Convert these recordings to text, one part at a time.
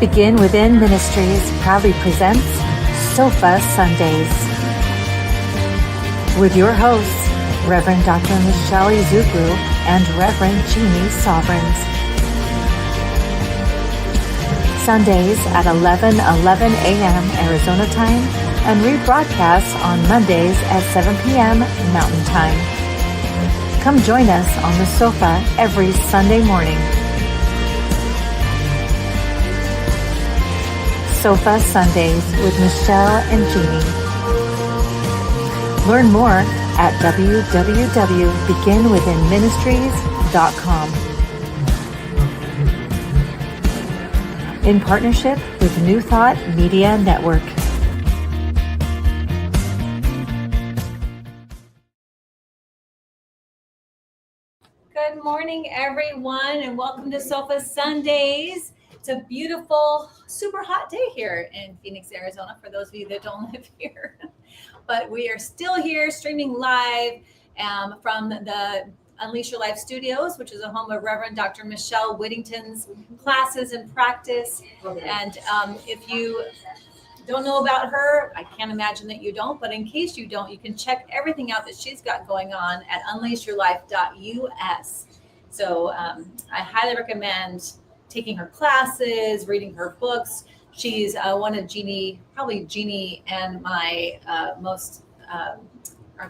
Begin Within Ministries proudly presents Sofa Sundays with your hosts, Reverend Dr. Michelle Izuku and Reverend Jeannie Sovereigns. Sundays at 11:11 a.m. Arizona time and rebroadcasts on Mondays at 7 p.m. Mountain Time. Come join us on the sofa every Sunday morning. Sofa Sundays with Michelle and Jeannie. Learn more at www.beginwithinministries.com. In partnership with New Thought Media Network. Good morning, everyone, and welcome to Sofa Sundays. It's a beautiful, super hot day here in Phoenix, Arizona, for those of you that don't live here. But we are still here streaming live from the Unleash Your Life Studios, which is a home of Reverend Dr. Michelle Whittington's classes and practice. And if you don't know about her, I can't imagine that you don't, but in case you don't, you can check everything out that she's got going on at unleashyourlife.us. So I highly recommend taking her classes, reading her books. She's one of Jeannie and my our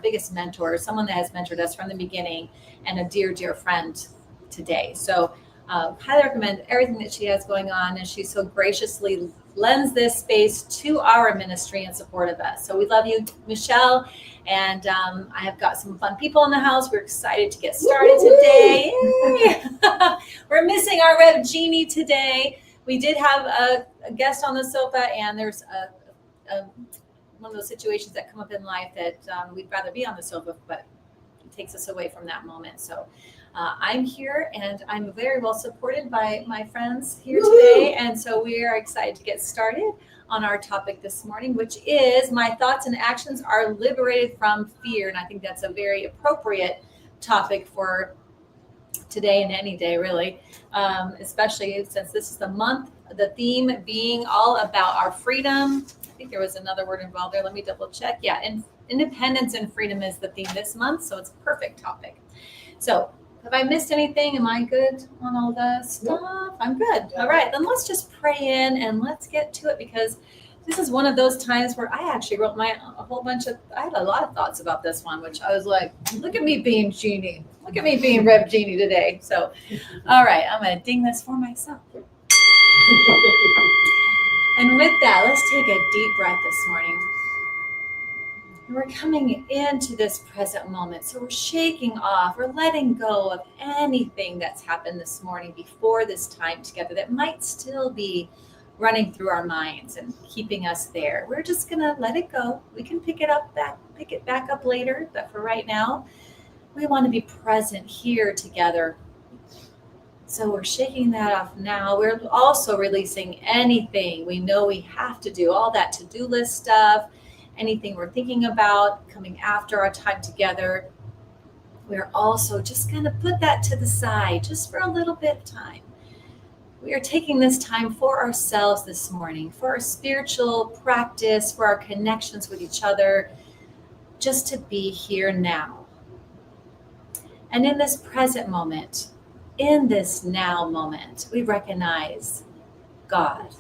biggest mentor, someone that has mentored us from the beginning and a dear, dear friend today. So highly recommend everything that she has going on, and she so graciously lends this space to our ministry in support of us. So we love you, Michelle, and I have got some fun people in the house. We're excited to get started today. We're missing our Rev Jeannie today. We did have a guest on the sofa, and there's one of those situations that come up in life that we'd rather be on the sofa, but it takes us away from that moment. So I'm here, and I'm very well supported by my friends here today. And so we are excited to get started on our topic this morning, which is my thoughts and actions are liberated from fear. And I think that's a very appropriate topic for today and any day, really, especially since this is the month, the theme being all about our freedom. I think there was another word involved there. Let me double check. Yeah, and independence and freedom is the theme this month. So it's a perfect topic. So have I missed anything? Am I good on all the stuff? Yep. I'm good. All right, then let's just pray in and let's get to it, because this is one of those times where I actually wrote I had a lot of thoughts about this one, which I was like, look at me being Jeannie. Look at me being Rev Jeannie today. So, all right, I'm going to ding this for myself. And with that, let's take a deep breath this morning. And we're coming into this present moment. So we're shaking off, we're letting go of anything that's happened this morning before this time together that might still be running through our minds and keeping us there. We're just gonna let it go. We can pick it back up later, but for right now, we want to be present here together. So we're shaking that off now. We're also releasing anything we know we have to do, all that to-do list stuff, anything we're thinking about coming after our time together. We're also just going to put that to the side just for a little bit of time. We are taking this time for ourselves this morning, for our spiritual practice, for our connections with each other, just to be here now. And in this present moment, in this now moment, we recognize God.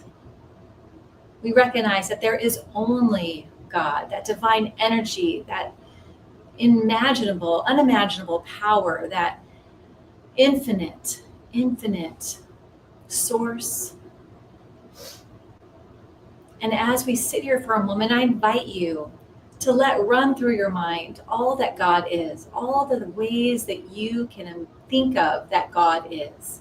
We recognize that there is only God, that divine energy, that unimaginable power, that infinite source. And as we sit here for a moment, I invite you to let run through your mind all that God is, all the ways that you can think of that God is.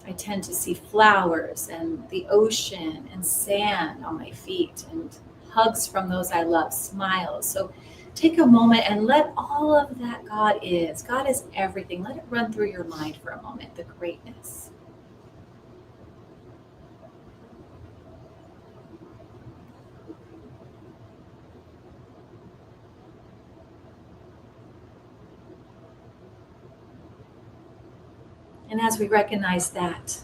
I tend to see flowers and the ocean and sand on my feet and hugs from those I love, smiles. So take a moment and let all of that God is everything. Let it run through your mind for a moment, the greatness. And as we recognize that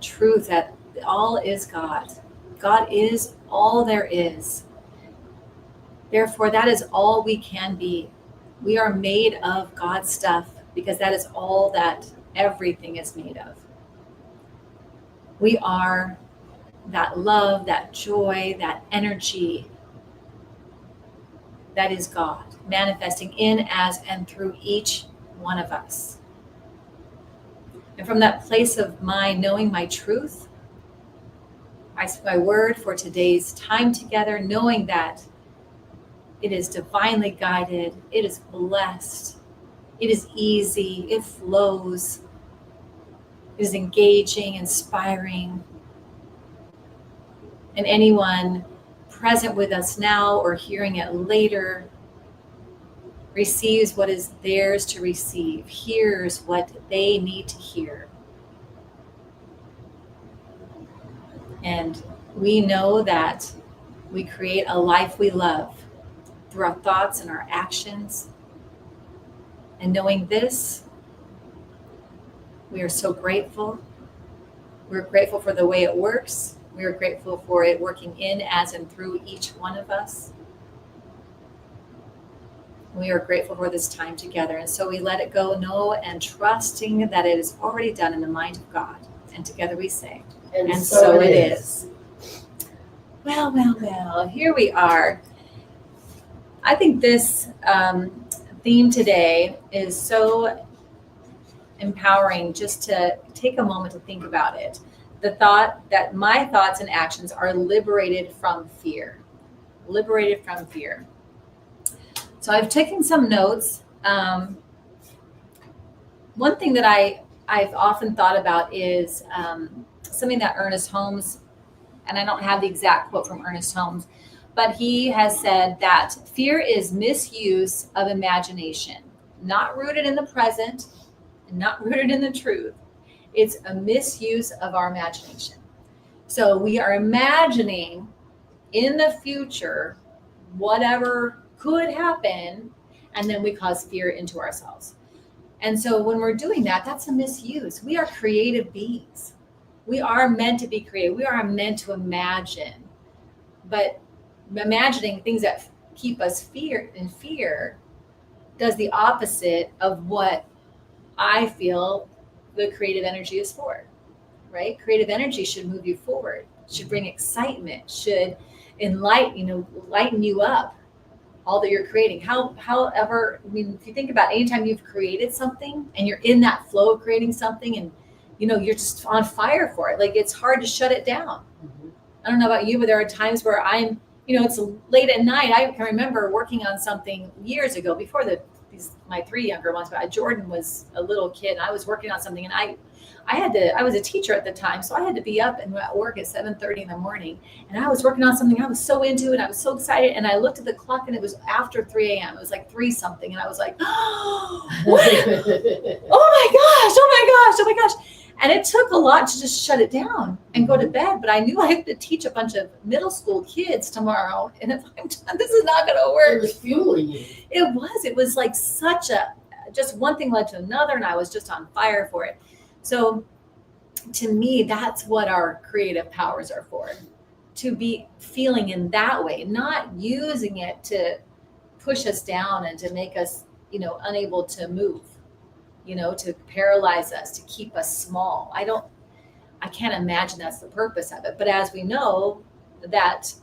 truth, that All is God. God is all there is. Therefore, that is all we can be. We are made of God's stuff because that is all that everything is made of. We are that love, that joy, that energy that is God manifesting in, as, and through each one of us. And from that place of mind, knowing my truth, I speak my word for today's time together, knowing that it is divinely guided, it is blessed, it is easy, it flows, it is engaging, inspiring. And anyone present with us now or hearing it later receives what is theirs to receive, hears what they need to hear. And we know that we create a life we love through our thoughts and our actions. And knowing this, we are so grateful. We're grateful for the way it works. We are grateful for it working in, as, and through each one of us. We are grateful for this time together. And so we let it go, know, and trusting that it is already done in the mind of God. And together we say, and so it is. Well, here we are. I think this theme today is so empowering just to take a moment to think about it. The thought that my thoughts and actions are liberated from fear. Liberated from fear. So I've taken some notes. One thing that I've often thought about is something that Ernest Holmes, and I don't have the exact quote from Ernest Holmes, but he has said that fear is misuse of imagination, not rooted in the present, and not rooted in the truth. It's a misuse of our imagination. So we are imagining in the future whatever could happen, and then we cause fear into ourselves. And so when we're doing that, that's a misuse. We are creative beings. We are meant to be creative. We are meant to imagine. But imagining things that keep us in fear does the opposite of what I feel the creative energy is for, right? Creative energy should move you forward, should bring excitement, should lighten you up, all that you're creating. However, I mean, if you think about anytime you've created something and you're in that flow of creating something and, you're just on fire for it, like it's hard to shut it down. Mm-hmm. I don't know about you, but there are times where I'm, it's late at night. I can remember working on something years ago before my three younger ones, but Jordan was a little kid and I was working on something and I was a teacher at the time, so I had to be up and at work at 7:30 in the morning. And I was working on something I was so into and I was so excited. And I looked at the clock and it was after 3 a.m. It was like 3 something. And I was like, oh, what? Oh my gosh. And it took a lot to just shut it down and go to bed. But I knew I had to teach a bunch of middle school kids tomorrow. And if I'm done, this is not going to work. It was fueling you. It was like just one thing led to another. And I was just on fire for it. So to me, that's what our creative powers are for, to be feeling in that way, not using it to push us down and to make us, unable to move, to paralyze us, to keep us small. I can't imagine that's the purpose of it. But as we know that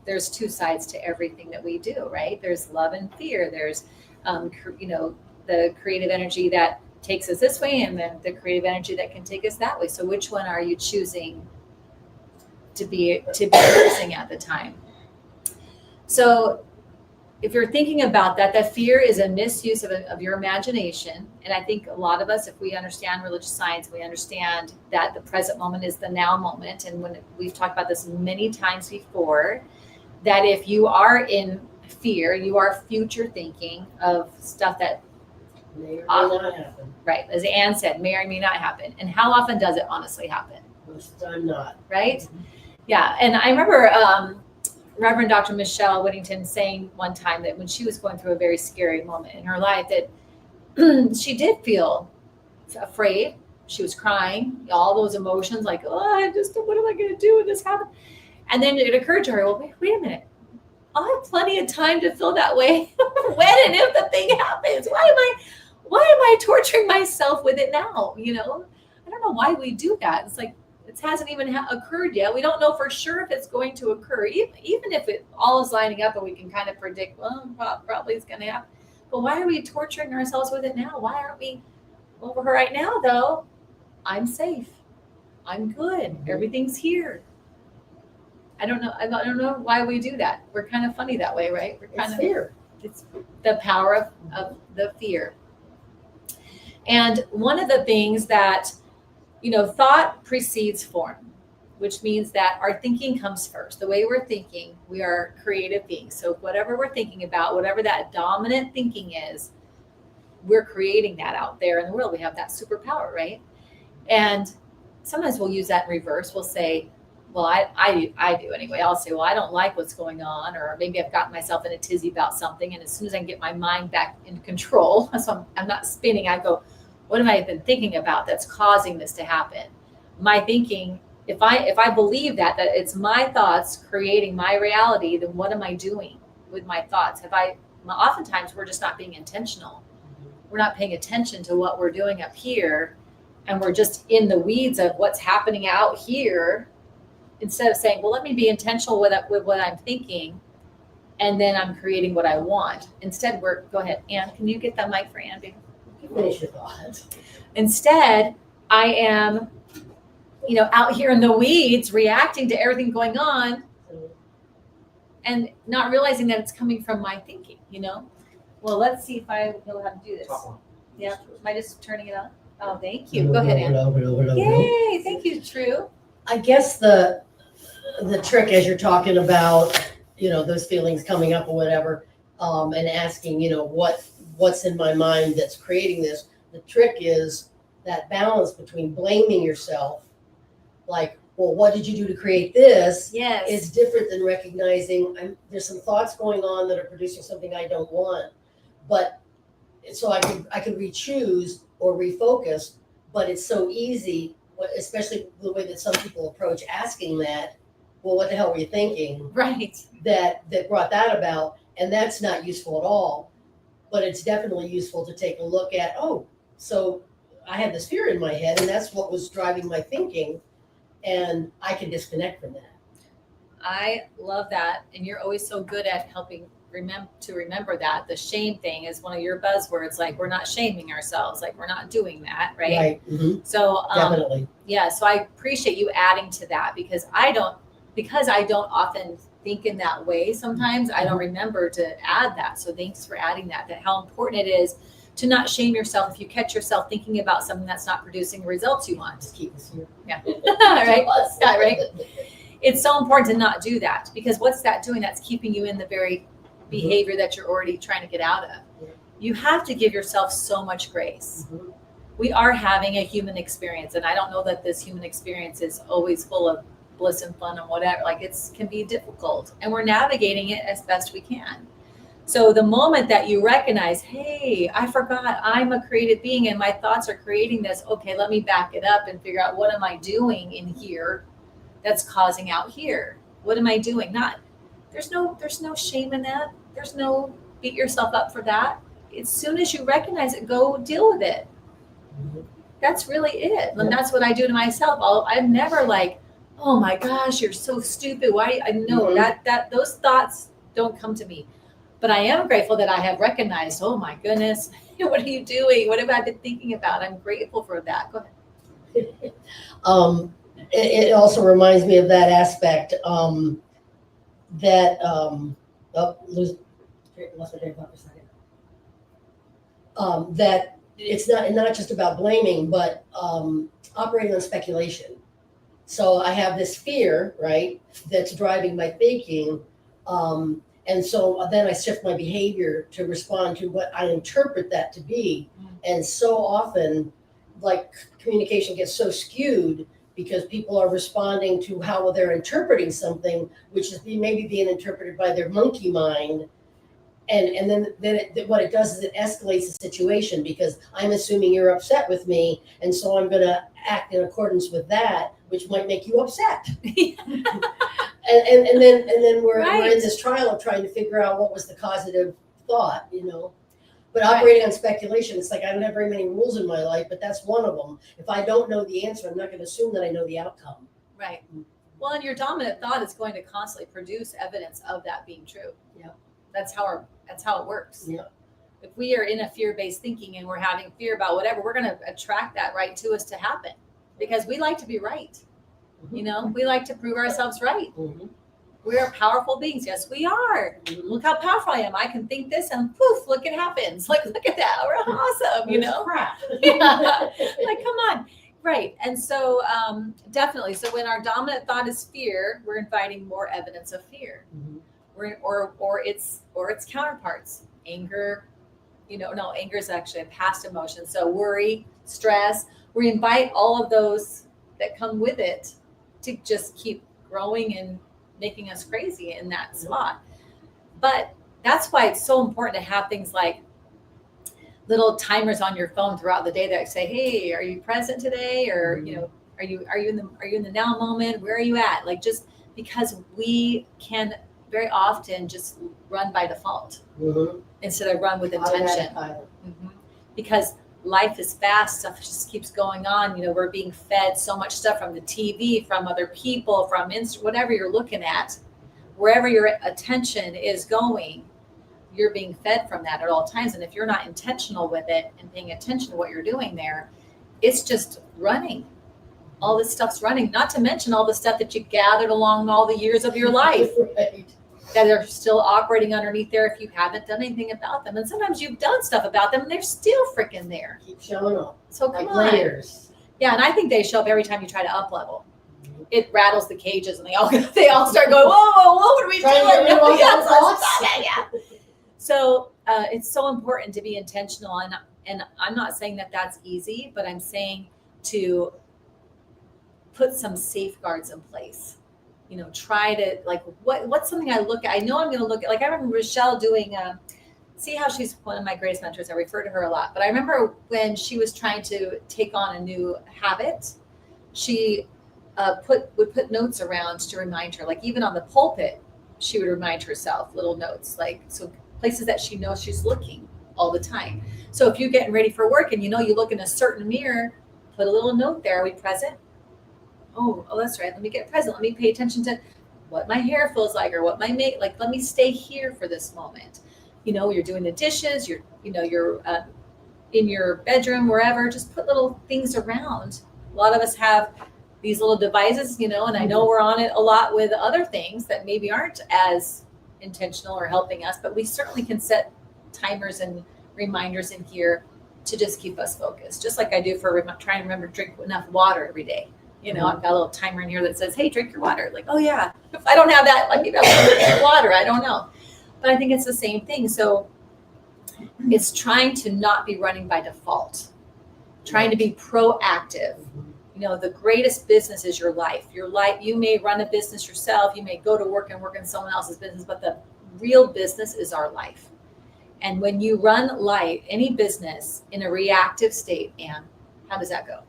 there's two sides to everything that we do, right? There's love and fear. There's, the creative energy that takes us this way, and then the creative energy that can take us that way. So which one are you choosing to be using at the time? So if you're thinking about that fear is a misuse of your imagination. And I think a lot of us, if we understand religious science, we understand that the present moment is the now moment. And when we've talked about this many times before, that if you are in fear, you are future thinking of stuff that may or may not happen. Right. As Anne said, may or may not happen. And how often does it honestly happen? Most of the time not. Right? Mm-hmm. Yeah. And I remember Reverend Dr. Michelle Whittington saying one time that when she was going through a very scary moment in her life, that she did feel afraid. she was crying, all those emotions like, oh, what am I going to do when this happens? And then it occurred to her, well, wait a minute. I'll have plenty of time to feel that way when and if the thing happens. Why am I torturing myself with it now? You know, I don't know why we do that. It's like, it hasn't even occurred yet. We don't know for sure if it's going to occur, even if it all is lining up and we can kind of predict, well, probably it's going to happen. But why are we torturing ourselves with it now? Why aren't we? Well, right now, though, I'm safe. I'm good. Everything's here. I don't know why we do that. We're kind of funny that way, right? We're kind It's fear. It's the power of the fear. And one of the things that, thought precedes form, which means that our thinking comes first. The way we're thinking, we are creative beings. So whatever we're thinking about, whatever that dominant thinking is, we're creating that out there in the world. We have that superpower, right? And sometimes we'll use that in reverse. We'll say, well, I do anyway. I'll say, well, I don't like what's going on, or maybe I've gotten myself in a tizzy about something. And as soon as I can get my mind back in control, so I'm not spinning, I go, what have I been thinking about that's causing this to happen? My thinking, if I believe that it's my thoughts creating my reality, then what am I doing with my thoughts? Oftentimes we're just not being intentional. We're not paying attention to what we're doing up here, and we're just in the weeds of what's happening out here, instead of saying, well, let me be intentional with what I'm thinking, and then I'm creating what I want. Instead, go ahead, Ann, can you get that mic for Ann, baby? Finish your thought. Instead, I am, out here in the weeds, reacting to everything going on, and not realizing that it's coming from my thinking, Well, let's see if I know how to do this. Yeah, am I just turning it on? Oh, thank you. Go ahead, Ann. Yay, thank you, True. I guess the trick, as you're talking about, those feelings coming up or whatever, and asking, what's in my mind that's creating this. The trick is that balance between blaming yourself, like, well, what did you do to create this? Yes. Is different than recognizing there's some thoughts going on that are producing something I don't want, but so I could re-choose or refocus, but it's so easy, especially the way that some people approach asking that, well, what the hell were you thinking? Right. That brought that about, and that's not useful at all. But it's definitely useful to take a look at, so I had this fear in my head, and that's what was driving my thinking, and I can disconnect from that. I love that, and you're always so good at helping remember that. The shame thing is one of your buzzwords, like we're not shaming ourselves, like we're not doing that, right? Right. Mm-hmm. So definitely. Yeah, so I appreciate you adding to that, because I don't often think in that way. Sometimes I don't remember to add that. So thanks for adding that how important it is to not shame yourself if you catch yourself thinking about something that's not producing the results you want. Just keep this here. Yeah. Right. Yeah, right. It's so important to not do that, because what's that doing? That's keeping you in the very behavior that you're already trying to get out of. Yeah. You have to give yourself so much grace. Mm-hmm. We are having a human experience, and I don't know that this human experience is always full of bliss and fun and whatever. Like, it can be difficult, and we're navigating it as best we can. So the moment that you recognize, hey, I forgot I'm a creative being and my thoughts are creating this. Okay, let me back it up and figure out, what am I doing in here that's causing out here? What am I doing? There's no shame in that. There's no beat yourself up for that. As soon as you recognize it, go deal with it. Mm-hmm. That's really it. And that's what I do to myself. I'm never like, oh my gosh, you're so stupid. Why? I know that those thoughts don't come to me. But I am grateful that I have recognized, oh my goodness, what are you doing? What have I been thinking about? I'm grateful for that. Go ahead. It also reminds me of that aspect lost my train of thought for a second. That it's not just about blaming, but operating on speculation. So I have this fear, right, that's driving my thinking. And so then I shift my behavior to respond to what I interpret that to be. And so often, like, communication gets so skewed because people are responding to how they're interpreting something, which is maybe being interpreted by their monkey mind. And then what it does is it escalates the situation because I'm assuming you're upset with me, and so I'm going to act in accordance with that, which might make you upset. and then we're in this trial of trying to figure out what was the causative thought, you know. But operating on speculation, it's like I don't have very many rules in my life, but that's one of them. If I don't know the answer, I'm not going to assume that I know the outcome. Right. Well, and your dominant thought is going to constantly produce evidence of that being true. Yeah. That's how it works. Yeah. If we are in a fear-based thinking and we're having fear about whatever, we're going to attract that right to us to happen because we like to be right. Mm-hmm. You know, we like to prove ourselves right. Mm-hmm. We are powerful beings. Yes, we are. Mm-hmm. Look how powerful I am. I can think this and poof, look, it happens. Like, look at that. We're awesome, you know? Crap. Yeah. Like, come on. Right. And so definitely. So when our dominant thought is fear, we're inviting more evidence of fear. Mm-hmm. Or its counterparts. Anger, anger is actually a past emotion. So worry, stress, we invite all of those that come with it to just keep growing and making us crazy in that spot. But that's why it's so important to have things like little timers on your phone throughout the day that say, hey, are you present today? Or, are you in the now moment? Where are you at? Like, just because we can very often just run by default instead of run with intention. Because life is fast, stuff just keeps going on. We're being fed so much stuff from the TV, from other people, from whatever you're looking at, wherever your attention is going, you're being fed from that at all times. And if you're not intentional with it and paying attention to what you're doing there, it's just running. All this stuff's running, not to mention all the stuff that you gathered along all the years of your life that are still operating underneath there if you haven't done anything about them. And sometimes you've done stuff about them and they're still freaking there. Keep showing up. So come on. Layers. Yeah, and I think they show up every time you try to up level. It rattles the cages and they all start going, whoa, what are we doing? Yeah. So it's so important to be intentional. And I'm not saying that that's easy, but I'm saying to put some safeguards in place. Try to, like, what's something I look at? I know I'm going to look at, like, I remember Rochelle doing, see how she's one of my greatest mentors. I refer to her a lot, but I remember when she was trying to take on a new habit, she would put notes around to remind her, like, even on the pulpit, she would remind herself little notes, like, so places that she knows she's looking all the time. So if you're getting ready for work and you look in a certain mirror, put a little note there. Are we present? Oh, that's right. Let me get present. Let me pay attention to what my hair feels like or what my like, let me stay here for this moment. You're doing the dishes, you're in your bedroom, wherever, just put little things around. A lot of us have these little devices, and I know we're on it a lot with other things that maybe aren't as intentional or helping us, but we certainly can set timers and reminders in here to just keep us focused. Just like I do for trying to remember to drink enough water every day. I've got a little timer in here that says, hey, drink your water. Like, oh yeah, if I don't have that, like, maybe I'll drink water. I don't know. But I think it's the same thing. So it's trying to not be running by default, trying to be proactive. The greatest business is your life. You may run a business yourself. You may go to work and work in someone else's business, but the real business is our life. And when you run life, any business in a reactive state, Anne, how does that go?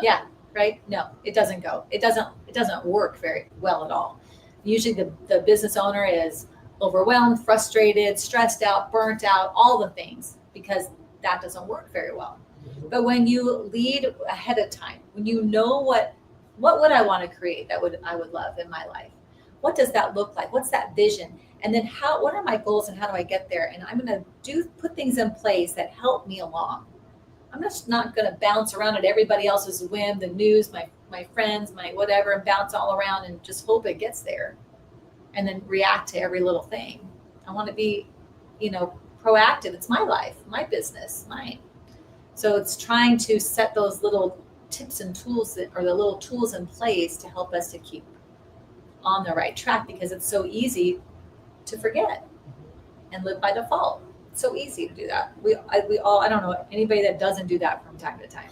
Yeah. Right? No, it doesn't go. It doesn't work very well at all. Usually the business owner is overwhelmed, frustrated, stressed out, burnt out, all the things, because that doesn't work very well. But when you lead ahead of time, when you know what would I want to create I would love in my life? What does that look like? What's that vision? And then what are my goals and how do I get there? And I'm going to put things in place that help me along. I'm just not going to bounce around at everybody else's whim, the news, my friends, my whatever, and bounce all around and just hope it gets there and then react to every little thing. I want to be, proactive. It's my life, my business, mine. So it's trying to set those little tips and tools or the little tools in place to help us to keep on the right track, because it's so easy to forget and live by default. So easy to do that. We all, I don't know anybody that doesn't do that from time to time.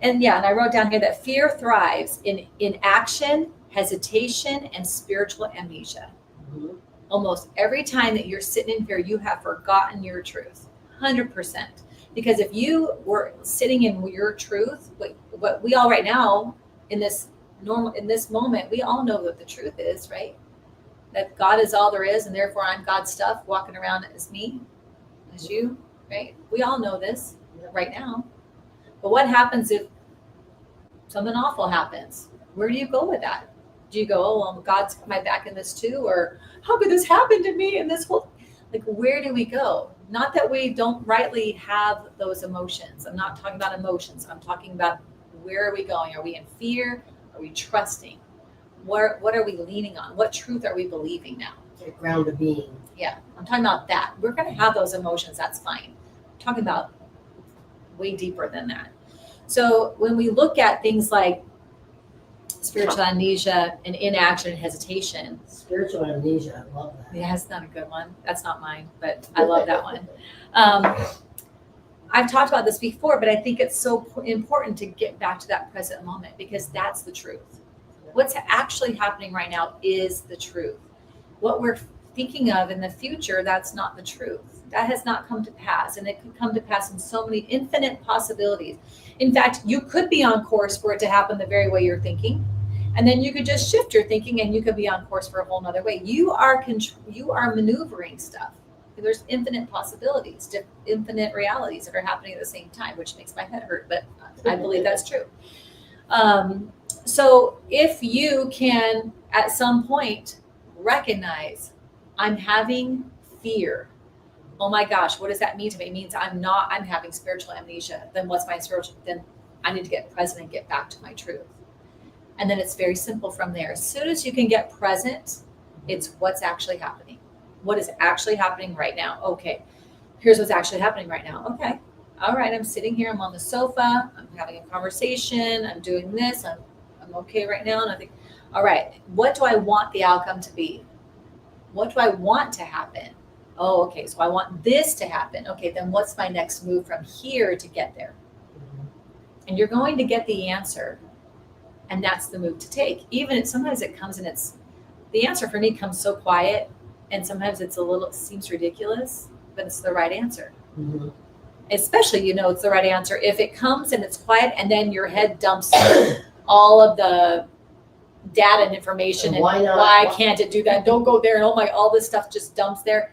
And I wrote down here that fear thrives in action, hesitation, and spiritual amnesia. Mhm. Almost every time that you're sitting in fear, you have forgotten your truth, 100%. Because if you were sitting in your truth, what we all right now in this moment, we all know what the truth is, right? That God is all there is, and therefore I'm God's stuff, walking around as me, as you, right? We all know this right now. But what happens if something awful happens? Where do you go with that? Do you go, oh, well, God's got my back in this too? Or how could this happen to me in this whole, like, where do we go? Not that we don't rightly have those emotions. I'm not talking about emotions. I'm talking about where are we going? Are we in fear? Are we trusting? What are we leaning on? What truth are we believing now? Like ground of being. Yeah, I'm talking about that. We're going to have those emotions. That's fine. I'm talking about way deeper than that. So when we look at things like spiritual amnesia and inaction and hesitation. Spiritual amnesia, I love that. Yeah, that's not a good one. That's not mine, but I love that one. I've talked about this before, but I think it's so important to get back to that present moment because that's the truth. What's actually happening right now is the truth. What we're thinking of in the future, that's not the truth. That has not come to pass, and it could come to pass in so many infinite possibilities. In fact, you could be on course for it to happen the very way you're thinking, and then you could just shift your thinking, and you could be on course for a whole nother way. You are maneuvering stuff. There's infinite possibilities, infinite realities that are happening at the same time, which makes my head hurt, but I believe that's true. So if you can, at some point, recognize, I'm having fear. Oh my gosh, what does that mean to me? It means I'm having spiritual amnesia. Then what's my spiritual? Then I need to get present and get back to my truth. And then it's very simple from there. As soon as you can get present, it's what's actually happening. What is actually happening right now? Okay, here's what's actually happening right now. Okay, all right, I'm sitting here, I'm on the sofa, I'm having a conversation, I'm doing this, I'm okay right now. And I think, all right, what do I want the outcome to be? What do I want to happen? Oh, okay, so I want this to happen. Okay, then what's my next move from here to get there? And you're going to get the answer, and that's the move to take. Even if sometimes it comes and the answer for me comes so quiet, and sometimes it seems ridiculous, but it's the right answer. Mm-hmm. Especially, it's the right answer if it comes and it's quiet, and then your head dumps all of the data and information and why can't it do that? Don't go there. And all this stuff just dumps there.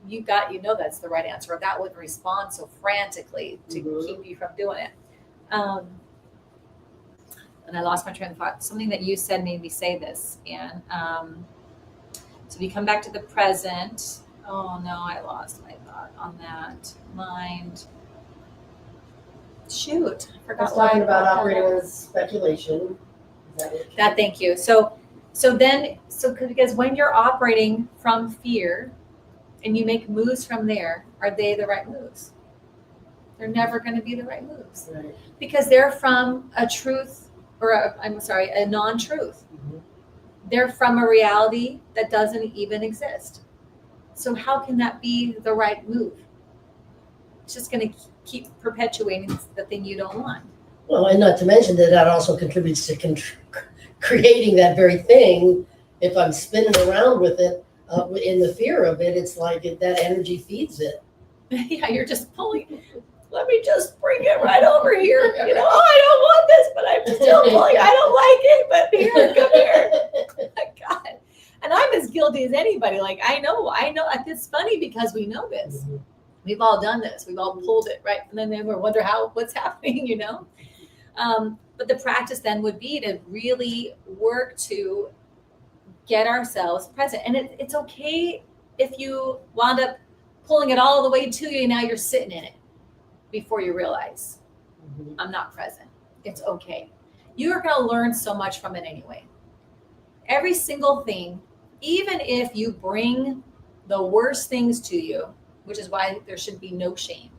That's the right answer. That wouldn't respond so frantically to keep you from doing it. And I lost my train of thought. Something that you said made me say this. And so we come back to the present. Oh no, I lost my thought on that. Mind. Shoot, I forgot. I was talking about operating with speculation. Thank you. So because when you're operating from fear and you make moves from there, are they the right moves? They're never going to be the right moves. Right. Because they're from a truth or a non-truth. Mm-hmm. They're from a reality that doesn't even exist. So how can that be the right move? It's just going to keep perpetuating the thing you don't want. Well, and not to mention that also contributes to creating that very thing. If I'm spinning around with it, in the fear of it, it's like that energy feeds it. Yeah, you're just pulling. Let me just bring it right over here. I don't want this, but I'm still pulling. I don't like it, but here, come here. God. And I'm as guilty as anybody. Like, I know. It's funny because we know this. Mm-hmm. We've all done this. We've all pulled it, right? And then we wonder what's happening, But the practice then would be to really work to get ourselves present. And it's okay if you wound up pulling it all the way to you and now you're sitting in it before you realize, I'm not present. It's okay. You are going to learn so much from it anyway. Every single thing, even if you bring the worst things to you, which is why there should be no shame,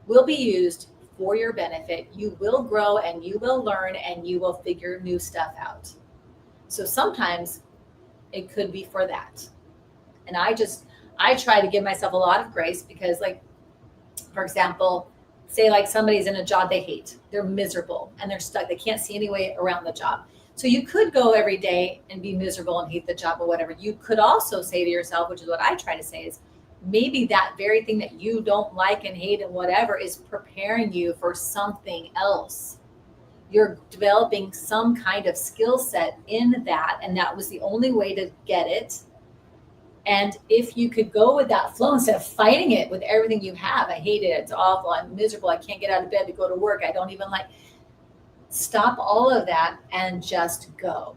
will be used for your benefit. You will grow and you will learn and you will figure new stuff out. So sometimes it could be for that. And I try to give myself a lot of grace because, like, for example, say like somebody's in a job they hate, they're miserable and they're stuck. They can't see any way around the job. So you could go every day and be miserable and hate the job or whatever. You could also say to yourself, which is what I try to say, is maybe that very thing that you don't like and hate and whatever is preparing you for something else. You're developing some kind of skill set in that, and that was the only way to get it. And if you could go with that flow instead of fighting it with everything you have, I hate it, it's awful, I'm miserable, I can't get out of bed to go to work, I don't even like, stop all of that and just go.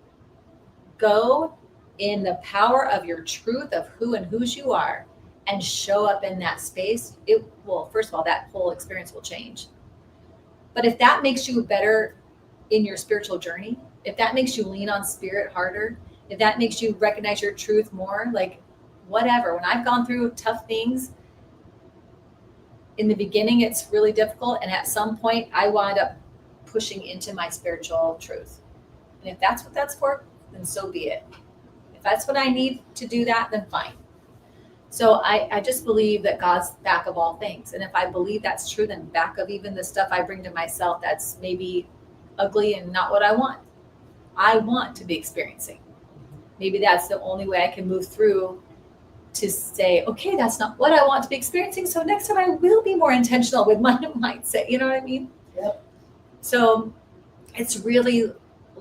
Go in the power of your truth of who and whose you are and show up in that space. It will, first of all, that whole experience will change. But if that makes you better in your spiritual journey, if that makes you lean on spirit harder, if that makes you recognize your truth more, like whatever. When I've gone through tough things, in the beginning, it's really difficult. And at some point, I wind up pushing into my spiritual truth. And if that's what that's for, then so be it. If that's what I need to do that, then fine. So I just believe that God's back of all things. And if I believe that's true, then back of even the stuff I bring to myself that's maybe ugly and not what I want to be experiencing. Maybe that's the only way I can move through to say, okay, that's not what I want to be experiencing. So next time I will be more intentional with my mindset. You know what I mean? Yep. So it's really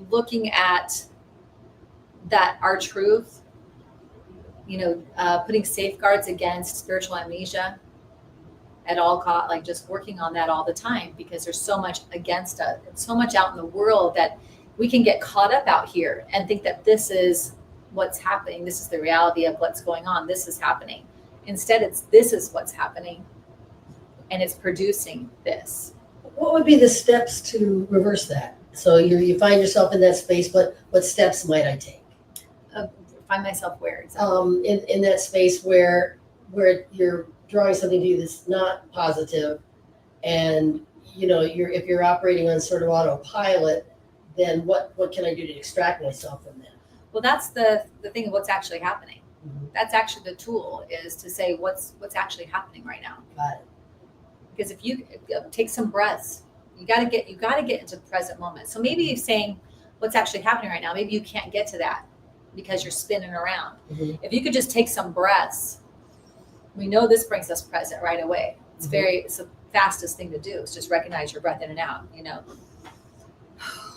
looking at that, our truth, putting safeguards against spiritual amnesia at all costs, like just working on that all the time, because there's so much against us, so much out in the world that we can get caught up out here and think that this is what's happening. This is the reality of what's going on. This is happening. Instead, this is what's happening, and it's producing this. What would be the steps to reverse that? So you find yourself in that space, but what steps might I take? Find myself where exactly? In that space where you're drawing something to you that's not positive, and if you're operating on sort of autopilot, then what can I do to extract myself from that? Well, that's the thing of what's actually happening. Mm-hmm. That's actually the tool, is to say what's actually happening right now. Got it. Because if you take some breaths, you got to get into the present moment. So maybe you're saying what's actually happening right now. Maybe you can't get to that because you're spinning around. Mm-hmm. If you could just take some breaths, we know this brings us present right away. It's Mm-hmm. it's the fastest thing to do. Is just recognize your breath in and out.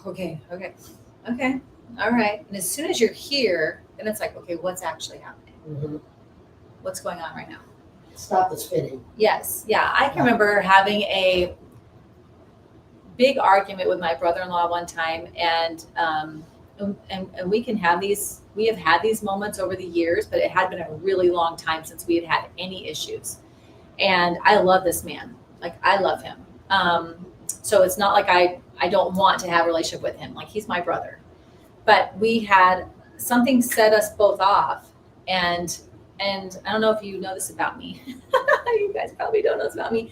Okay. All right. And as soon as you're here, then it's like, okay, what's actually happening? Mm-hmm. What's going on right now? Stop the spinning. Yes. Yeah. I can remember having a big argument with my brother-in-law one time, and we have had these moments over the years, but it had been a really long time since we had any issues. And I love this man. Like, I love him. So it's not like I don't want to have a relationship with him. Like, he's my brother. But we had something set us both off. And I don't know if you know this about me. You guys probably don't know this about me.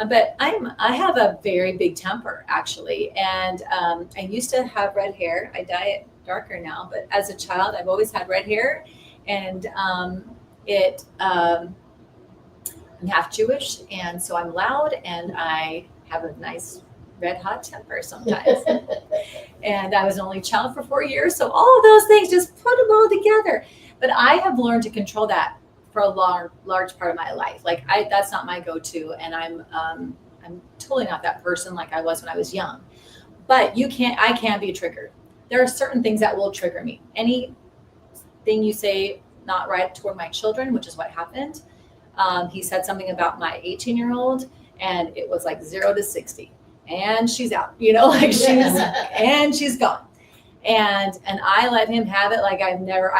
But I have a very big temper, actually. And I used to have red hair. I dye it darker now. But as a child, I've always had red hair. And I'm half Jewish. And so I'm loud, and I have a nice red hot temper sometimes. And I was an only child for 4 years. So all of those things, just put them all together. But I have learned to control that for a large part of my life. Like, that's not my go-to. And I'm totally not that person like I was when I was young. But I can be triggered. There are certain things that will trigger me. Anything you say not right toward my children, which is what happened. He said something about my 18-year-old, and it was like 0 to 60. And she's out, she's gone. And I let him have it like I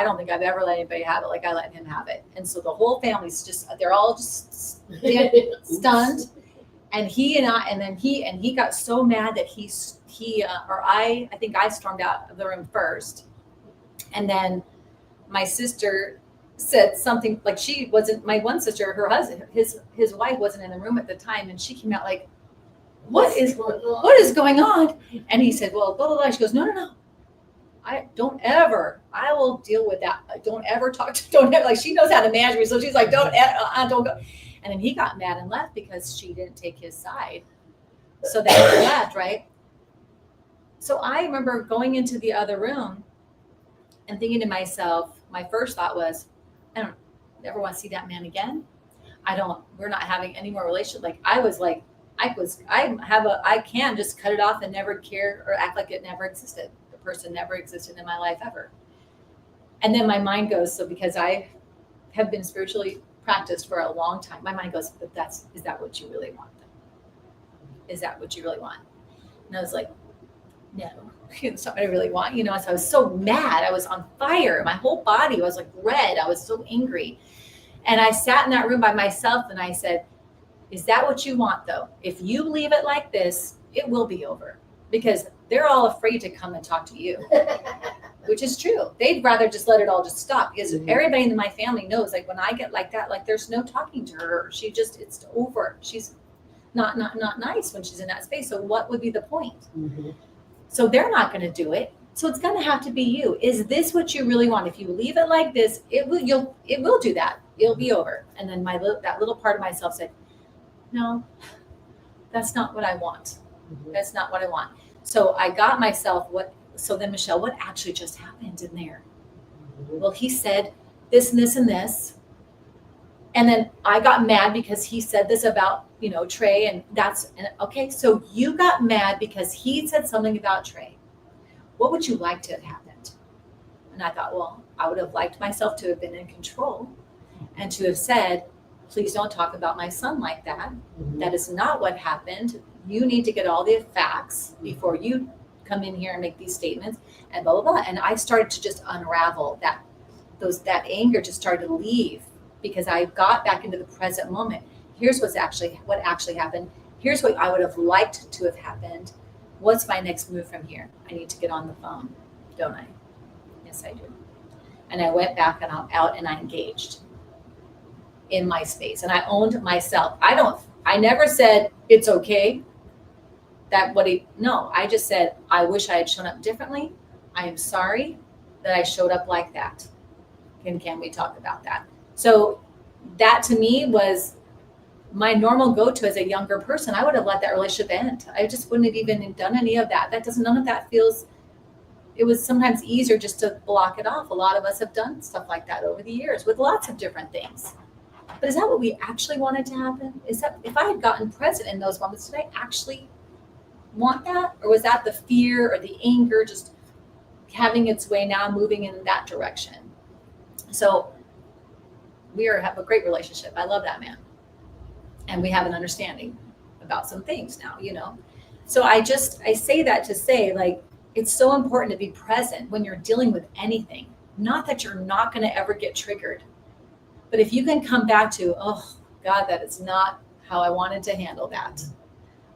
don't think I've ever let anybody have it like I let him have it. And so the whole family's they're all just stunned. And he got so mad that I think I stormed out of the room first. And then my sister said something, like, she wasn't, my one sister, her husband, his wife wasn't in the room at the time. And she came out like, what is going on? And he said, well, blah, blah, blah. She goes, no. I will deal with that. Don't ever like, she knows how to manage me. So she's like, don't go. And then he got mad and left because she didn't take his side. So that he left, right? So I remember going into the other room and thinking to myself, my first thought was, I don't ever want to see that man again. We're not having any more relationship. Like I can just cut it off and never care or act like it never existed. The person never existed in my life ever. And then my mind goes, so because I have been spiritually practiced for a long time, my mind goes, but is that what you really want? Is that what you really want? And I was like, no, it's not what I really want. So I was so mad. I was on fire. My whole body was like red. I was so angry. And I sat in that room by myself and I said, is that what you want though? If you leave it like this, it will be over, because they're all afraid to come and talk to you, which is true. They'd rather just let it all just stop, because everybody in my family knows, like when I get like that, like there's no talking to her. It's over. She's not nice when she's in that space. So what would be the point? Mm-hmm. So they're not going to do it. So it's going to have to be you. Is this what you really want? If you leave it like this, it will do that. It'll be over. And then that little part of myself said, no, that's not what I want. Mm-hmm. That's not what I want. So I got myself so then Michelle, what actually just happened in there? Mm-hmm. Well, he said this and this and this. And then I got mad because he said this about, Trey, and okay. So you got mad because he said something about Trey. What would you like to have happened? And I thought, well, I would have liked myself to have been in control and to have said, please don't talk about my son like that. Mm-hmm. That is not what happened. You need to get all the facts before you come in here and make these statements, and blah, blah, blah. And I started to just unravel that anger just started to leave, because I got back into the present moment. Here's what actually happened. Here's what I would have liked to have happened. What's my next move from here? I need to get on the phone, don't I? Yes, I do. And I went back and out and I engaged in my space, and I owned myself. I never said it's okay. I just said, I wish I had shown up differently. I am sorry that I showed up like that. Can we talk about that? So that to me was my normal go-to as a younger person. I would have let that relationship end. I just wouldn't have even done any of that. None of that feels, it was sometimes easier just to block it off. A lot of us have done stuff like that over the years with lots of different things. But is that what we actually wanted to happen? Is that, if I had gotten present in those moments, did I actually want that? Or was that the fear or the anger just having its way, now moving in that direction? So we have a great relationship. I love that man. And we have an understanding about some things now, So I say that to say, like, it's so important to be present when you're dealing with anything. Not that you're not going to ever get triggered, but if you can come back to, oh God, that is not how I wanted to handle that.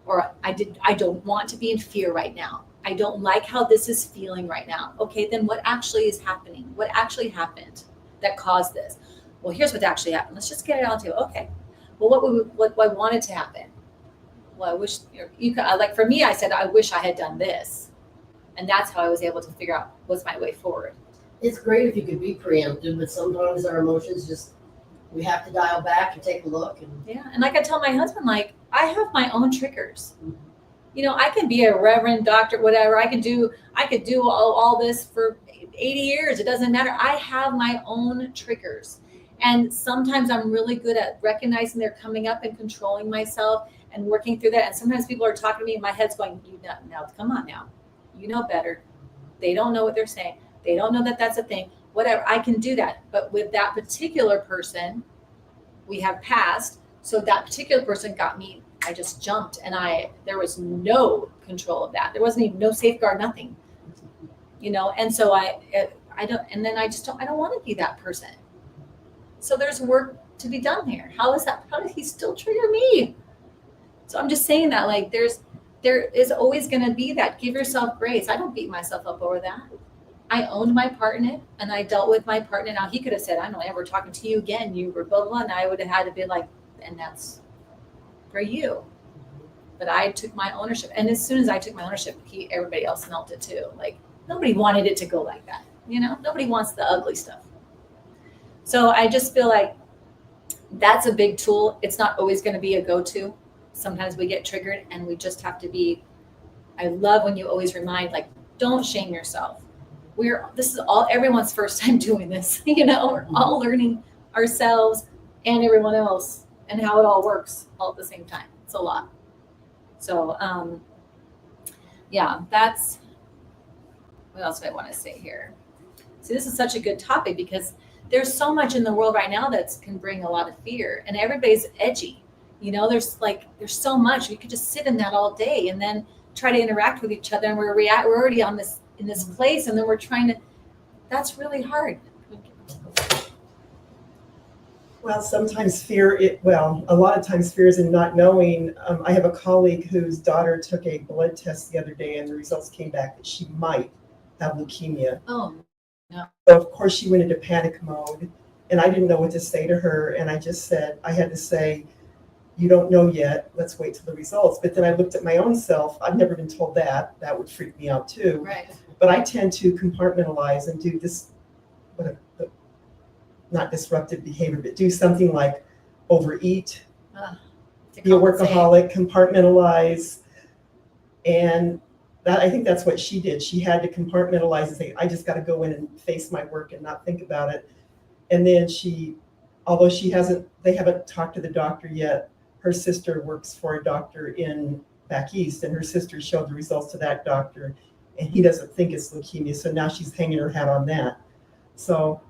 Or I don't want to be in fear right now. I don't like how this is feeling right now. Okay, then what actually is happening? What actually happened that caused this? Well, here's what actually happened. Let's just get it out to, okay. Well, what I wanted to happen? Well, I wish you could, like for me, I said, I wish I had done this. And that's how I was able to figure out what's my way forward. It's great if you could be preemptive, but sometimes our emotions we have to dial back and take a look. And like I tell my husband, like, I have my own triggers. Mm-hmm. I can be a reverend, doctor, whatever. I could do all this for 80 years. It doesn't matter. I have my own triggers. And sometimes I'm really good at recognizing they're coming up and controlling myself and working through that. And sometimes people are talking to me and my head's going, now, come on now. You know better. They don't know what they're saying. They don't know that that's a thing. Whatever, I can do that. But with that particular person, we have passed. So that particular person got me. I just jumped, and there was no control of that. There wasn't even no safeguard, nothing. And so I don't want to be that person. So there's work to be done here. How did he still trigger me? So I'm just saying that, like, there is always going to be that. Give yourself grace. I don't beat myself up over that. I owned my part in it, and I dealt with my part in it. Now, he could have said, I'm not ever talking to you again. You were blah, blah, blah. And I would have had to be like, and that's for you. But I took my ownership. And as soon as I took my ownership, everybody else melted too. Like, nobody wanted it to go like that. Nobody wants the ugly stuff. So I just feel like that's a big tool. It's not always going to be a go-to. Sometimes we get triggered and we just have to be I love when you always remind, like, don't shame yourself. This is all everyone's first time doing this. We're all learning ourselves and everyone else and how it all works all at the same time. It's a lot. So, yeah, that's what else do I want to say here? See, this is such a good topic because there's so much in the world right now that can bring a lot of fear, and everybody's edgy. There's so much. We could just sit in that all day and then try to interact with each other, and we're already in this place, and then we're trying to. That's really hard. Well, sometimes a lot of times fear is in not knowing. I have a colleague whose daughter took a blood test the other day, and the results came back that she might have leukemia. Oh, no. So of course she went into panic mode, and I didn't know what to say to her. And I had to say, you don't know yet. Let's wait till the results. But then I looked at my own self. I've never been told that. That would freak me out too. Right. But I tend to compartmentalize and do this, not disruptive behavior, but do something like overeat, be a workaholic, compartmentalize. And I think that's what she did. She had to compartmentalize and say, I just got to go in and face my work and not think about it. And then although they haven't talked to the doctor yet, her sister works for a doctor back east, and her sister showed the results to that doctor, and he doesn't think it's leukemia. So now she's hanging her hat on that. So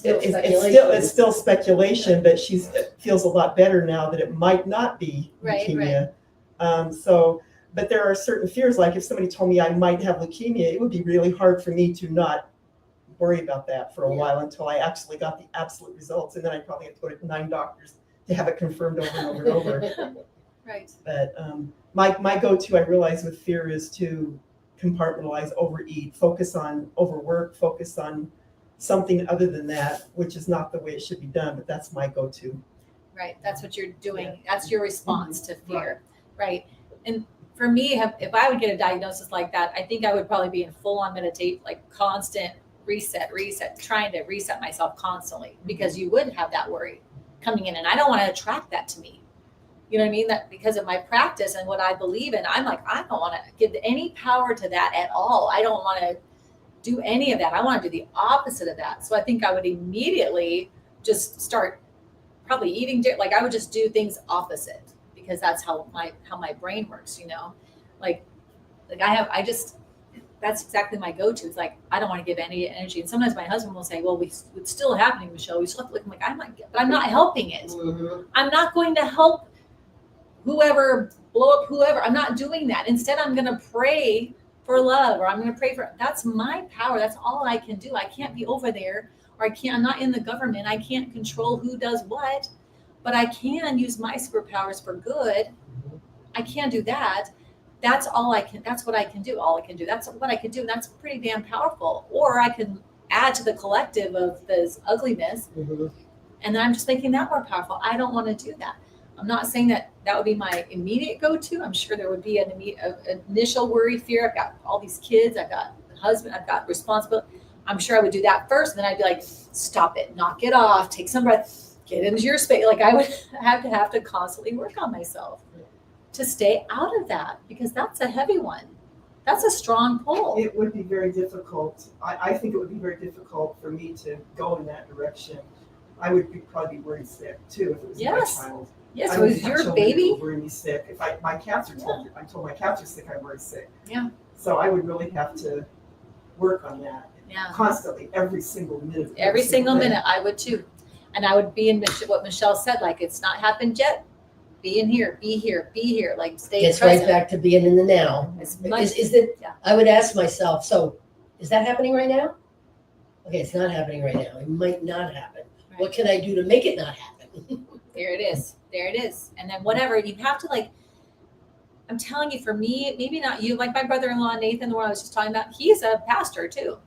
it's still speculation, but she feels a lot better now that it might not be leukemia. Right. But there are certain fears, like if somebody told me I might have leukemia, it would be really hard for me to not worry about that for a while until I actually got the absolute results. And then I'd probably have to go to 9 doctors to have it confirmed over and over and over. Right. But my go-to, I realize with fear, is to compartmentalize, overeat, focus on overwork, focus on something other than that, which is not the way it should be done, but that's my go-to. Right. That's what you're doing. Yeah. That's your response to fear. Right. And for me, if I would get a diagnosis like that, I think I would probably be in full-on meditate, like constant reset, trying to reset myself constantly, because you would have that worry coming in, and I don't want to attract that to me. You know what I mean? That because of my practice and what I believe in, I'm like, I don't want to give any power to that at all. I don't want to do any of that. I want to do the opposite of that. So I think I would immediately just start probably eating, like I would just do things opposite, because that's how my brain works, that's exactly my go-to. It's like, I don't want to give any energy. And sometimes my husband will say, well, it's still happening, Michelle. We still have to look. I'm like, but I'm not helping it. Mm-hmm. I'm not going to help whoever, blow up whoever. I'm not doing that. Instead, I'm going to pray for love, or I'm going to pray that's my power. That's all I can do. I can't be over there, or I'm not in the government. I can't control who does what, but I can use my superpowers for good. I can't do that. That's all I can. That's what I can do. All I can do. That's what I can do. And that's pretty damn powerful. Or I can add to the collective of this ugliness. Mm-hmm. And then I'm just making that more powerful. I don't want to do that. I'm not saying that would be my immediate go-to. I'm sure there would be an initial worry, fear. I've got all these kids. I've got a husband. I've got responsibility. I'm sure I would do that first. And then I'd be like, stop it, knock it off, take some breath, get into your space. Like I would have to constantly work on myself to stay out of that, because that's a heavy one. That's a strong pull. It would be very difficult. I think it would be very difficult for me to go in that direction. I would probably be worried sick too if it was my child. Yes, it was your baby. Worry me sick. If my cats are I told my cats are sick, I worry sick. Yeah. So I would really have to work on that. Yeah. Constantly, every single minute. Every single minute, I would too, and I would be in what Michelle said. Like, it's not happened yet. Be in here, be here, be here. Like, stay Gets present. right back to being in the now. Is it? Yeah. I would ask myself. So, is that happening right now? Okay, it's not happening right now. It might not happen. Right. What can I do to make it not happen? There it is. There it is. And then whatever you have to I'm telling you, for me, maybe not you. Like my brother-in-law Nathan, the one I was just talking about, he's a pastor too.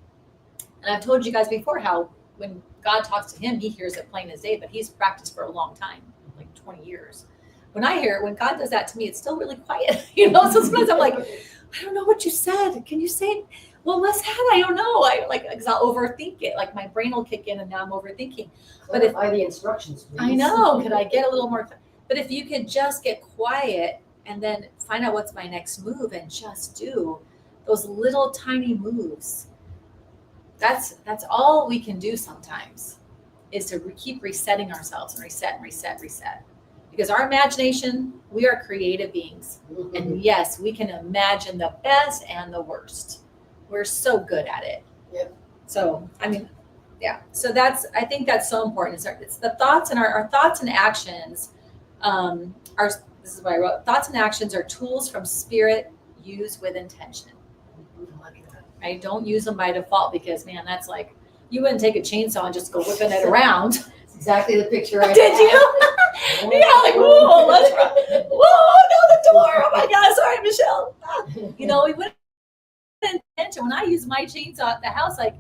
And I've told you guys before how when God talks to him, he hears it plain as day. But he's practiced for a long time, like 20 years. When I hear it, when God does that to me, it's still really quiet, So sometimes I'm like, I don't know what you said. Can you say it? Well, what's that? I don't know. Because I'll overthink it. Like my brain will kick in, and now I'm overthinking. But if the instructions, please. I know, could I get a little more? But if you could just get quiet and then find out what's my next move and just do those little tiny moves. That's all we can do sometimes, is to keep resetting ourselves and reset. Because our imagination, we are creative beings. And yes, we can imagine the best and the worst. We're so good at it. Yep. So, I mean, yeah. So I think that's so important. It's the thoughts, and our thoughts and actions this is what I wrote. Thoughts and actions are tools from spirit used with intention. Right? Don't use them by default, because man, that's like, you wouldn't take a chainsaw and just go whipping it around. That's exactly the picture I Did you? Yeah, like, whoa, let's run. Whoa, no, the door. Oh my God, sorry, Michelle. You know, we wouldn't intention. When I use my chainsaw at the house, like,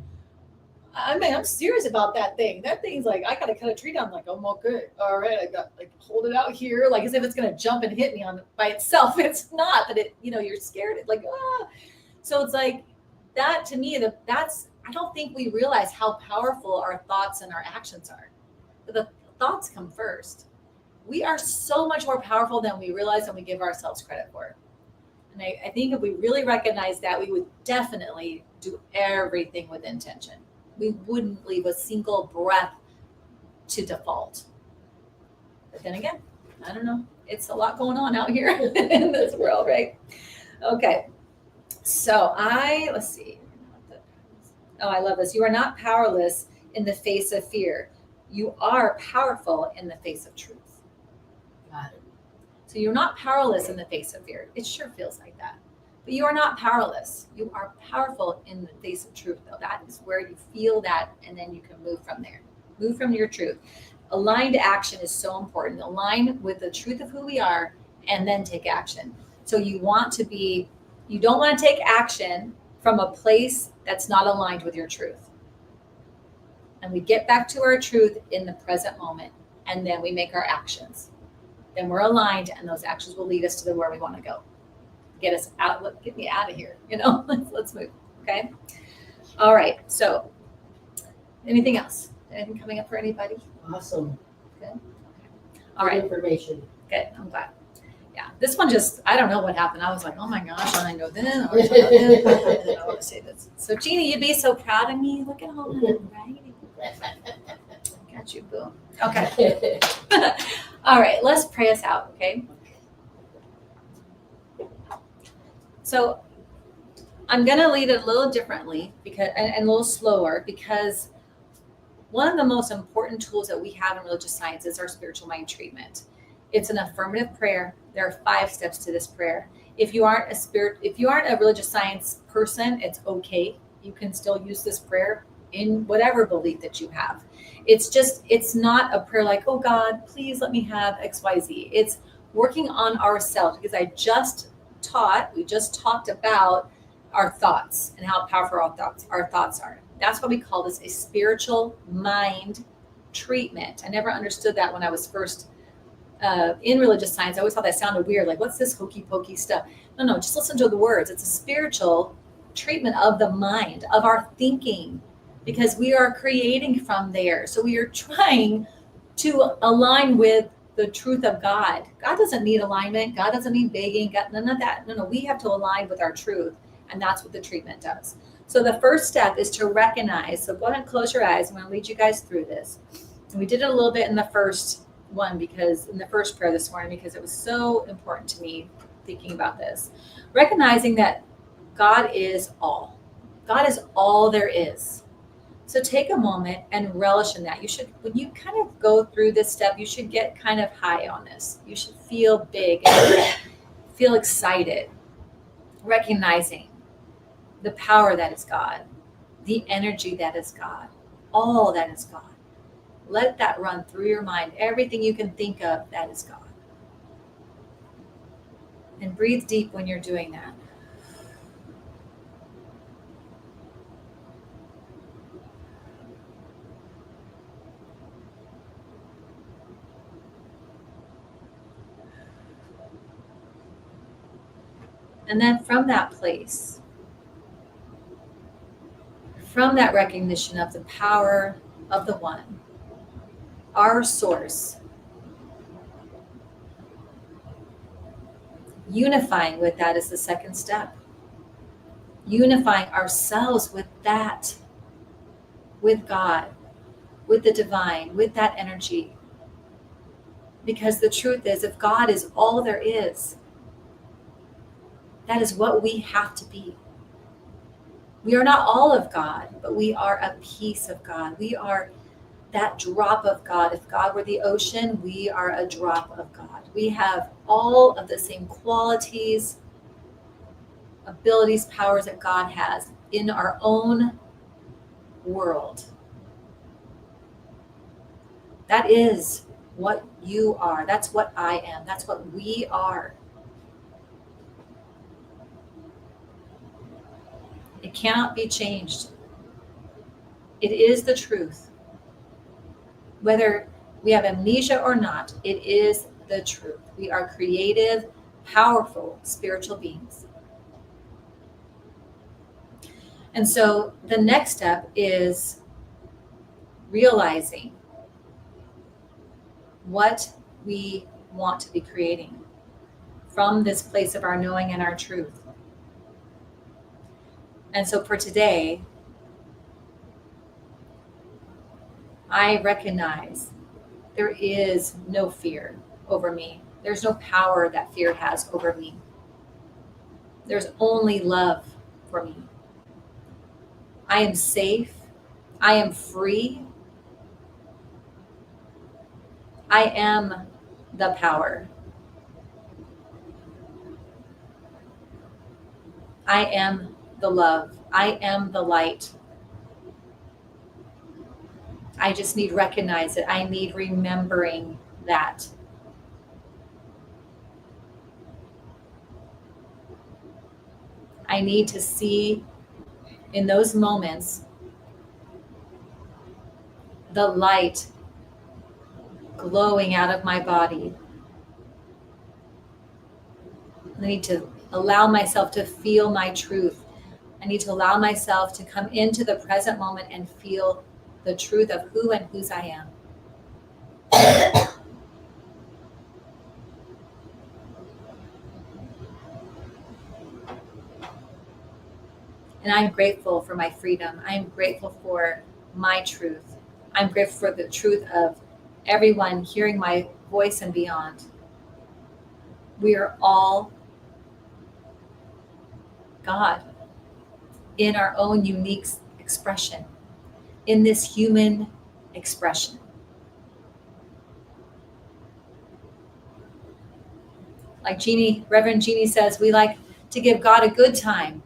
I mean, I'm serious about that thing. That thing's like, I gotta cut a tree down. I'm like, oh, okay, all right, I got, like, hold it out here, like as if it's gonna jump and hit me by itself. It's not, but it, you know, you're scared. It's like, ah. So it's like that to me. I don't think we realize how powerful our thoughts and our actions are. The thoughts come first. We are so much more powerful than we realize and we give ourselves credit for. And I think if we really recognize that, we would definitely do everything with intention. We wouldn't leave a single breath to default. But then again, I don't know. It's a lot going on out here in this world, right? Okay. So let's see. Oh, I love this. You are not powerless in the face of fear. You are powerful in the face of truth. Got it. So you're not powerless in the face of fear. It sure feels like that. But you are not powerless. You are powerful in the face of truth, though. That is where you feel that, and then you can move from there. Move from your truth. Aligned action is so important. Align with the truth of who we are, and then take action. So you don't want to take action from a place that's not aligned with your truth. And we get back to our truth in the present moment, and then we make our actions. Then we're aligned, and those actions will lead us to where we want to go. Get me out of here. You know, let's move. Okay. All right. So anything else? Anything coming up for anybody? Awesome. Good. Okay. All right. Good information. Good. I'm glad. Yeah. This one I don't know what happened. I was like, oh my gosh, I know this. I want to say this. So Jeannie, you'd be so proud of me. Look at all that writing. Got you, boo. Okay. All right. Let's pray us out. Okay. So I'm going to lead it a little differently and a little slower, because one of the most important tools that we have in religious science is our spiritual mind treatment. It's an affirmative prayer. There are 5 steps to this prayer. If you aren't a religious science person, it's okay. You can still use this prayer in whatever belief that you have. It's not a prayer like, oh God, please let me have XYZ. It's working on ourselves, because we just talked about our thoughts and how powerful our thoughts are. That's why we call this a spiritual mind treatment. I never understood that when I was first in religious science. I always thought that sounded weird. Like, what's this hokey pokey stuff? No, just listen to the words. It's a spiritual treatment of the mind, of our thinking, because we are creating from there. So we are trying to align with the truth of God. God doesn't need alignment. God doesn't need begging. God, none of that. No, we have to align with our truth. And that's what the treatment does. So the first step is to recognize. So go ahead and close your eyes. I'm going to lead you guys through this. And we did it a little bit in the first prayer this morning, because it was so important to me thinking about this. Recognizing that God is all. God is all there is. So take a moment and relish in that. When you kind of go through this step, you should get kind of high on this. You should feel big and feel excited, recognizing the power that is God, the energy that is God, all that is God. Let that run through your mind. Everything you can think of, that is God. And breathe deep when you're doing that. And then from that place, from that recognition of the power of the one, our source, unifying with that is the second step. Unifying ourselves with that, with God, with the divine, with that energy. Because the truth is, if God is all there is, that is what we have to be. We are not all of God, but we are a piece of God. We are that drop of God. If God were the ocean, we are a drop of God. We have all of the same qualities, abilities, powers that God has in our own world. That is what you are. That's what I am. That's what we are. It cannot be changed. It is the truth. Whether we have amnesia or not, it is the truth. We are creative, powerful, spiritual beings. And so the next step is realizing what we want to be creating from this place of our knowing and our truth. And so for today, I recognize there is no fear over me. There's no power that fear has over me. There's only love for me. I am safe. I am free. I am the power. I am the love. I am the light. I just need to recognize it. I need remembering that. I need to see in those moments the light glowing out of my body. I need to allow myself to feel my truth. I need to allow myself to come into the present moment and feel the truth of who and whose I am. And I'm grateful for my freedom. I'm grateful for my truth. I'm grateful for the truth of everyone hearing my voice and beyond. We are all God in our own unique expression, in this human expression. Like Reverend Jeannie says, we like to give God a good time.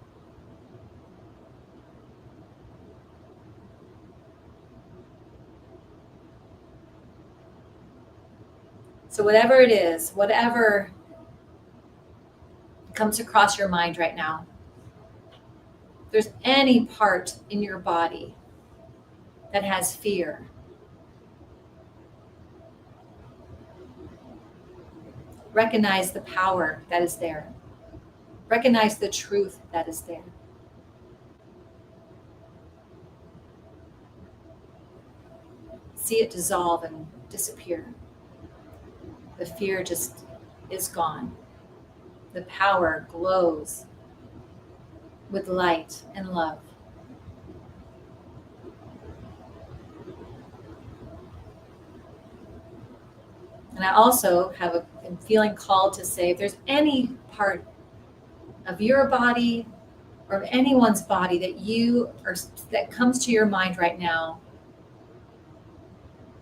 So whatever it is, whatever comes across your mind right now, if there's any part in your body that has fear, recognize the power that is there. Recognize the truth that is there. See it dissolve and disappear. The fear just is gone. The power glows with light and love. And I also am feeling called to say, if there's any part of your body or of anyone's body that comes to your mind right now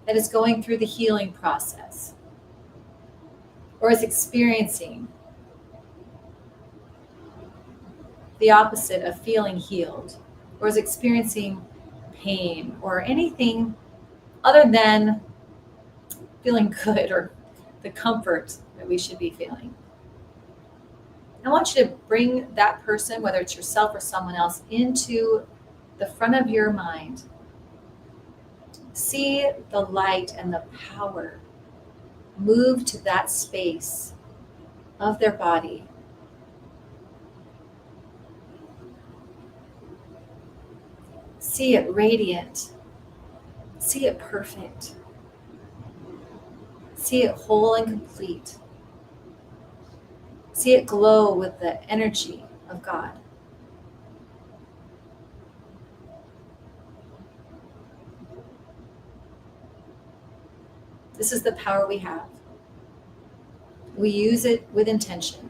that is going through the healing process or is experiencing the opposite of feeling healed or is experiencing pain or anything other than feeling good or the comfort that we should be feeling. I want you to bring that person, whether it's yourself or someone else, into the front of your mind. See the light and the power move to that space of their body. See it radiant. See it perfect. See it whole and complete. See see it glow with the energy of God. This is the power we have. We use it with intention.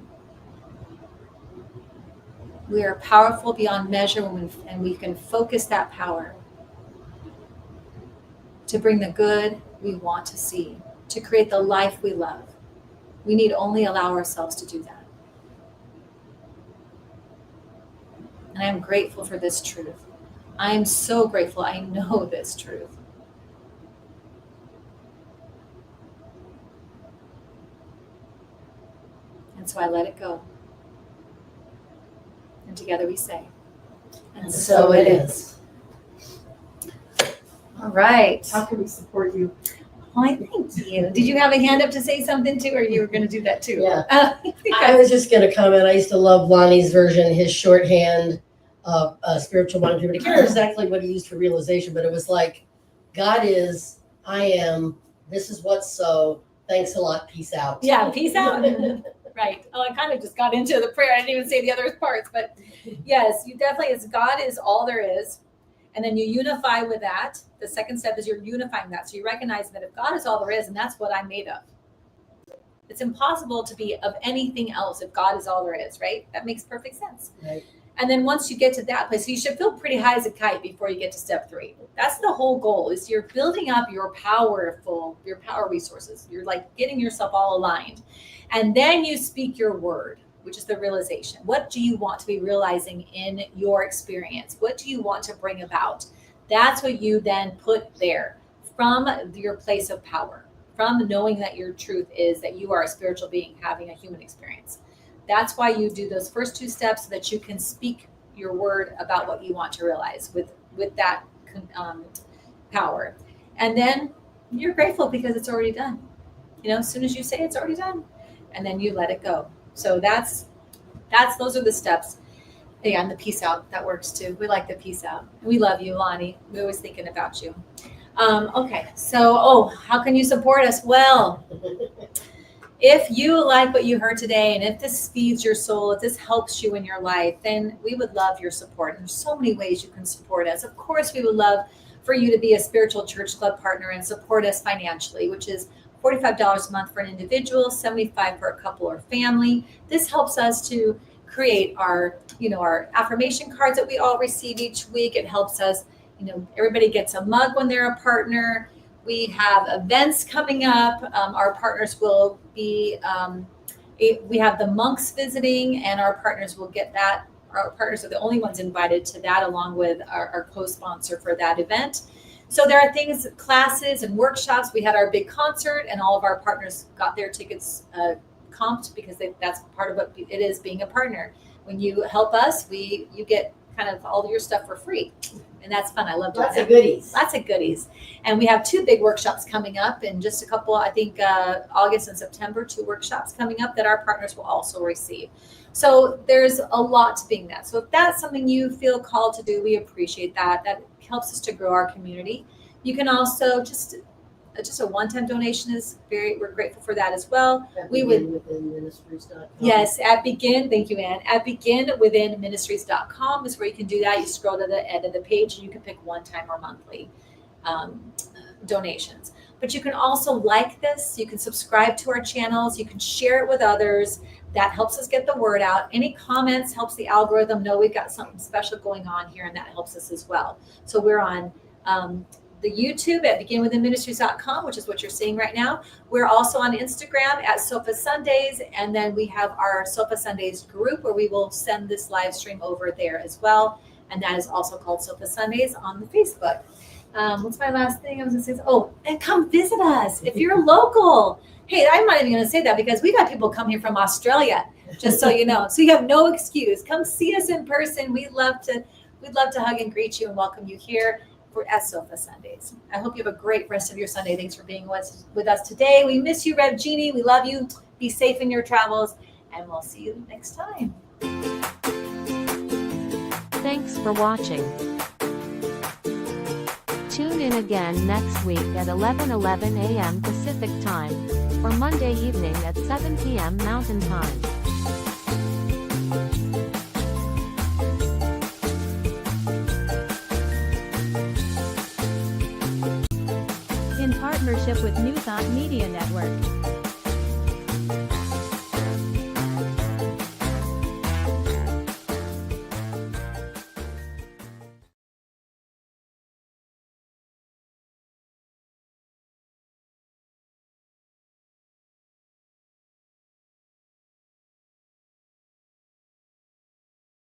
We are powerful beyond measure and we can focus that power to bring the good we want to see, to create the life we love. We need only allow ourselves to do that. And I'm grateful for this truth. I am so grateful I know this truth. And so I let it go. And together we say, And so it is. All right. How can we support you? Why, thank you. Did you have a hand up to say something too, or you were going to do that too? Yeah. I was just going to comment. I used to love Lonnie's version, his shorthand of spiritual mind. I can't remember exactly what he used for realization, but it was like, God is, I am, this is what's so, thanks a lot, peace out. Yeah, peace out. Right. Oh, I kind of just got into the prayer. I didn't even say the other parts, but yes, you definitely, it's God is all there is. And then you unify with that. The second step is you're unifying that. So you recognize that if God is all there is, and that's what I'm made of. It's impossible to be of anything else if God is all there is, right? That makes perfect sense. Right. And then once you get to that place, you should feel pretty high as a kite before you get to step 3. That's the whole goal, is you're building up your power resources. You're like getting yourself all aligned. And then you speak your word, which is the realization. What do you want to be realizing in your experience? What do you want to bring about? That's what you then put there from your place of power, from knowing that your truth is that you are a spiritual being having a human experience. That's why you do those first 2 steps, so that you can speak your word about what you want to realize with that power. And then you're grateful because it's already done. You know, as soon as you say it's already done, and then you let it go. So those are the steps. Yeah, and the peace out, that works too. We like the peace out. We love you, Lonnie. We're always thinking about you. Okay, so, how can you support us? Well, if you like what you heard today, and if this feeds your soul, if this helps you in your life, then we would love your support. And there's so many ways you can support us. Of course, we would love for you to be a spiritual church club partner and support us financially, which is $45 a month for an individual, $75 for a couple or family. This helps us to create our affirmation cards that we all receive each week. It helps us, everybody gets a mug when they're a partner. We have events coming up. Our partners will be, we have the monks visiting, and our partners will get that. Our partners are the only ones invited to that, along with our co-sponsor for that event. So there are things, classes and workshops. We had our big concert, and all of our partners got their tickets comped, because that's part of what it is being a partner. When you help us, you get kind of all your stuff for free. And that's fun. I love doing Lots of goodies. Lots of goodies. And we have 2 big workshops coming up in just a couple, I think August and September, 2 workshops coming up that our partners will also receive. So there's a lot to being that. So if that's something you feel called to do, we appreciate that. That helps us to grow our community. You can also just a one-time donation is we're grateful for that as well. We would within ministries.com. Yes, thank you, Ann. At beginwithinministries.com is where you can do that. You scroll to the end of the page and you can pick one-time or monthly donations. But you can also like this. You can subscribe to our channels. You can share it with others. That helps us get the word out. Any comments helps the algorithm know we've got something special going on here, and that helps us as well. So we're on the YouTube at beginwithinministries.com, which is what you're seeing right now. We're also on Instagram at Sofa Sundays, and then we have our Sofa Sundays group where we will send this live stream over there as well, and that is also called Sofa Sundays on the Facebook. What's my last thing I was going to say? Oh, and come visit us if you're local. Hey, I'm not even going to say that because we've had people come here from Australia, just so you know. So you have no excuse. Come see us in person. We'd love to hug and greet you and welcome you here at Sofa Sundays. I hope you have a great rest of your Sunday. Thanks for being with us today. We miss you, Rev Jeannie. We love you. Be safe in your travels, and we'll see you next time. Thanks for watching. Tune in again next week at 11:11 a.m. Pacific Time, or Monday evening at 7 p.m. Mountain Time. partnership with New Thought Media Network.